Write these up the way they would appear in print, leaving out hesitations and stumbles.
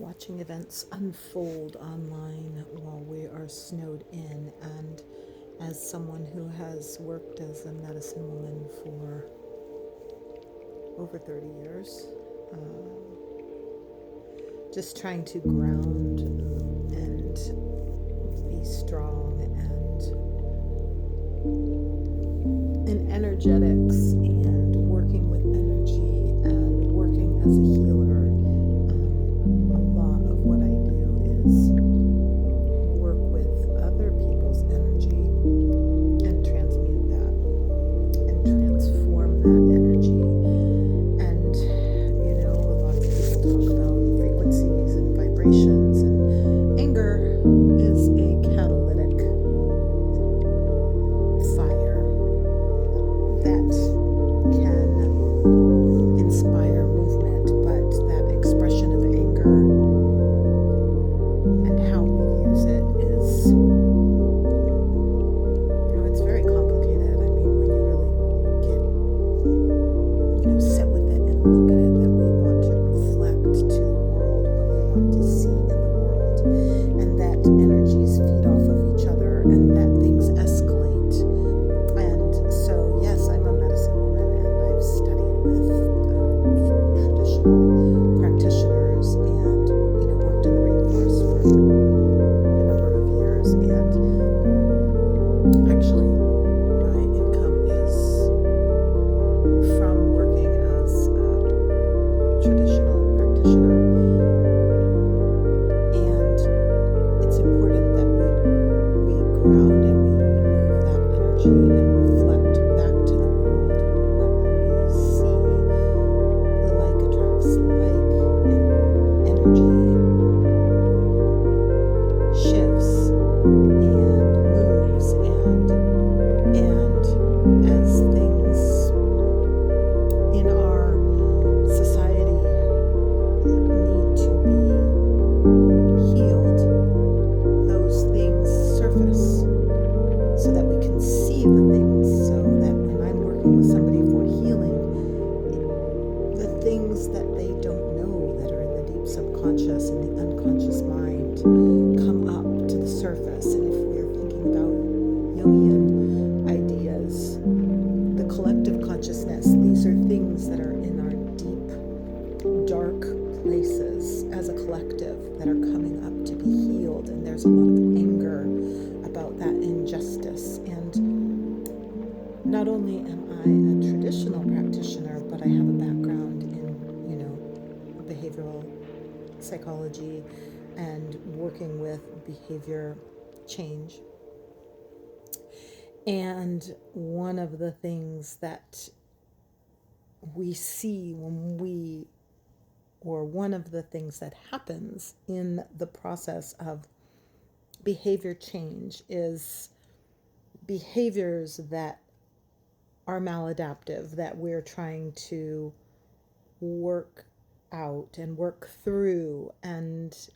watching events unfold online while we are snowed in. And as someone who has worked as a medicine woman for over 30 years, just trying to ground and be strong and in energetics and working with energy and working as a healer. A lot of what I do is work with other people's energy and transmute that and transform that energy. And, a lot of people talk about frequencies and vibrations, and anger is a catalytic fire that can inspire movement, but that expression of anger and how we use it is, it's very complicated. I mean, when you really get, sit with it and look at it, that we want to reflect to the world what we want to see in the world, and that energies feed off of each other, and that things escalate. And so, yes, I'm a medicine woman, and I've studied with traditional practitioners, and worked in the rainforest for a number of years. And actually, my income is from working as a traditional practitioner. And it's important that we ground and we move that energy and reflect back to the world what we see. Like attracts like, and energy shifts and moves, and as things in our society need to be healed, those things surface so that we can see the things, so that when I'm working with somebody for healing, the things that they don't know that are in the deep subconscious and the unconscious mind come up to the surface. And if we're thinking about Jungian ideas, the collective consciousness, these are things that are in our deep, dark places as a collective that are coming up to be healed. And there's a lot of anger about that injustice. And not only am I a traditional practitioner, but I have a background in, behavioral psychology and working with behavior change. And one of the things that we see one of the things that happens in the process of behavior change is behaviors that are maladaptive, that we're trying to work out and work through and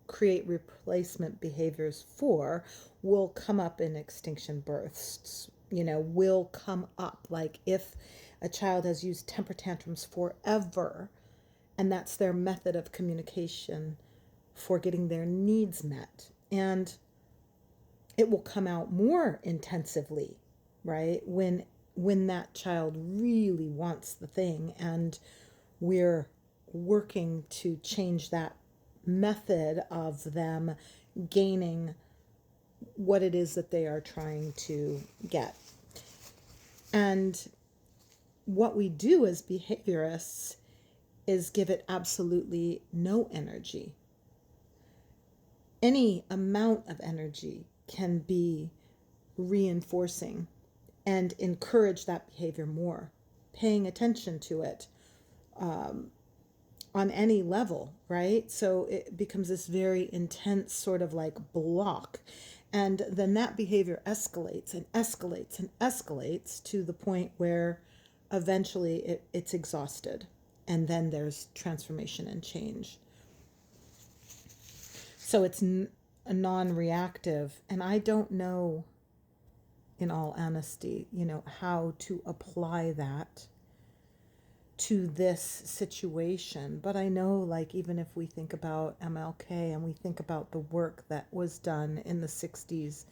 create replacement behaviors for, will come up in extinction bursts, will come up. Like if a child has used temper tantrums forever, and that's their method of communication for getting their needs met, and it will come out more intensively, right? When that child really wants the thing, and we're working to change that method of them gaining what it is that they are trying to get. And what we do as behaviorists is give it absolutely no energy. Any amount of energy can be reinforcing and encourage that behavior more, paying attention to it on any level, right? So it becomes this very intense sort of like block. And then that behavior escalates and escalates and escalates to the point where eventually it's exhausted. And then there's transformation and change. So it's a non-reactive. And I don't know, in all honesty, how to apply that to this situation. But I know, like, even if we think about MLK and we think about the work that was done in the 60s,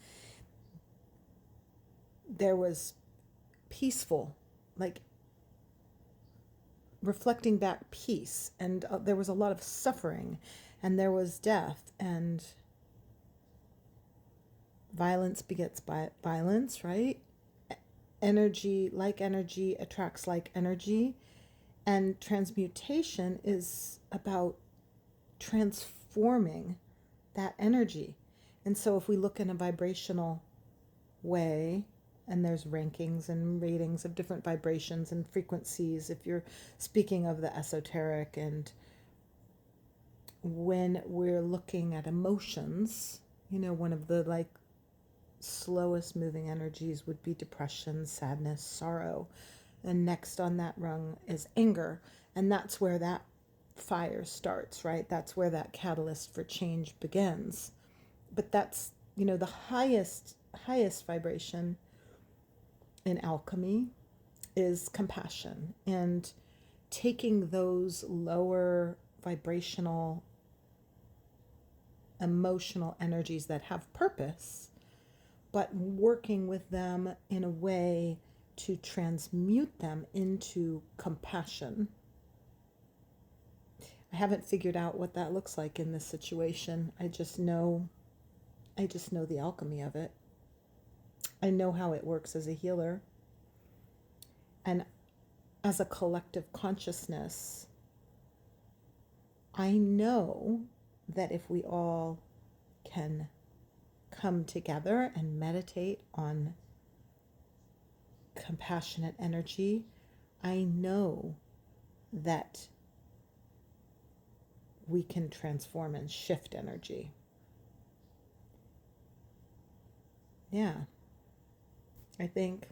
there was peaceful, like, reflecting back peace, and there was a lot of suffering, and there was death, and violence begets violence, right? Energy, like energy, attracts like energy. And transmutation is about transforming that energy. And so if we look in a vibrational way, and there's rankings and ratings of different vibrations and frequencies, if you're speaking of the esoteric, and when we're looking at emotions, one of the like slowest moving energies would be depression, sadness, sorrow. And next on that rung is anger. And that's where that fire starts, right? That's where that catalyst for change begins. But that's, the highest vibration in alchemy is compassion. And taking those lower vibrational, emotional energies that have purpose, but working with them in a way to transmute them into compassion. I haven't figured out what that looks like in this situation. I just know the alchemy of it. I know how it works as a healer. And as a collective consciousness, I know that if we all can come together and meditate on compassionate energy, I know that we can transform and shift energy. Yeah, I think